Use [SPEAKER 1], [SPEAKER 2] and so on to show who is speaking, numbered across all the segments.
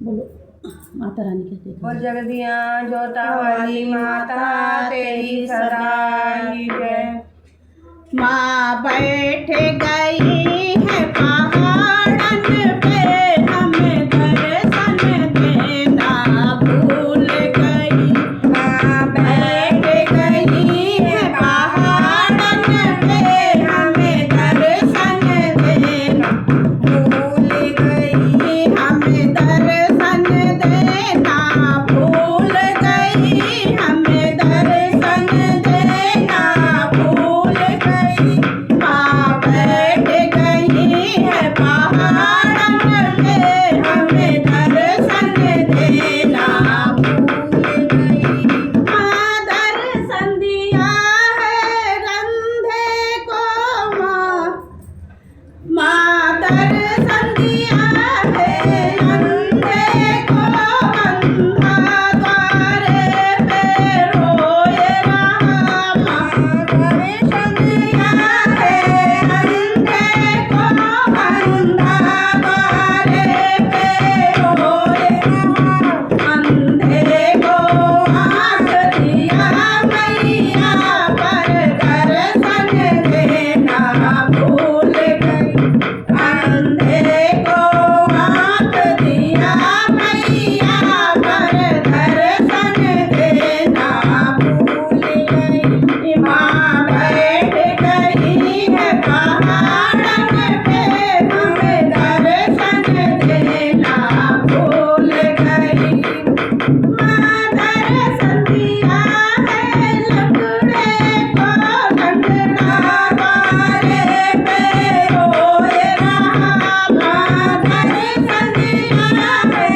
[SPEAKER 1] बोलो माता रानी कहते हैं।
[SPEAKER 2] बोल जगदिया जोता वाली माता तेरी सदाई जय।
[SPEAKER 1] माँ बैठ गई है पहाड़न पे, हमें दर्शन देना भूल गई। माँ बैठ गई है पहाड़न पे, हमें दर्शन देना भूल गई। हमें दर्शन देना भूल गई। हमें दर्शन देना भूल गई। माँ बैठ गई है पहाड़न पे, हमें दर्शन देना भूल गई। माँ दर्शन दिया है रंधे को, माँ दर्शन दिया है रंधे को, अंधा द्वारे पे रोए रहा। माँ दर्शन दिया है रंधे को, अंधा द्वारे पे रोए रहा। अंधे को आँख दिया मैया, पर दर्शन देना भूल गई। अंधे को आँख दिया मैया, पर दर्शन देना भूल गई। माँ बैठ गई है पहाड़न पे, हमें दर्शन देना भूल गई। माँ दर्शन दिया है लंगड़े को, लंगड़ा द्वारे पे रोए रहा। माँ दर्शन दिया है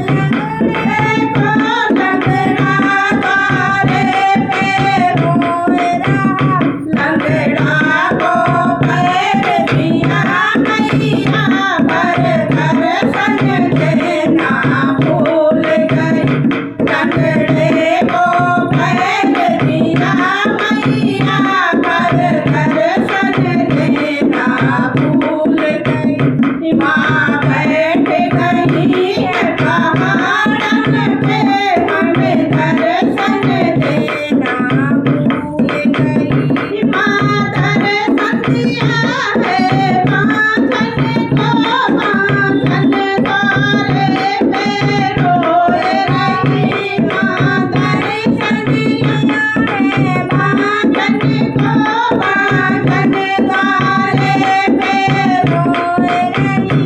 [SPEAKER 1] लंगड़े को, लंगड़ा द्वारे पे रोए रहा। लंगड़ा को पैर दिया मैया, पर दर्शन देना भूल गई। लंगड़े को पैर दिया मैया, पर दर्शन देना भूल गई। माँ बैठ गई है पहाड़न पे, हमें दर्शन देना भूल गई। माँ दर्शन दिया है बांधन को, बांधन द्वारे पे रोए रही। माँ दर्शन दिया है बांधन को, बांधन द्वारे पे रोए रही।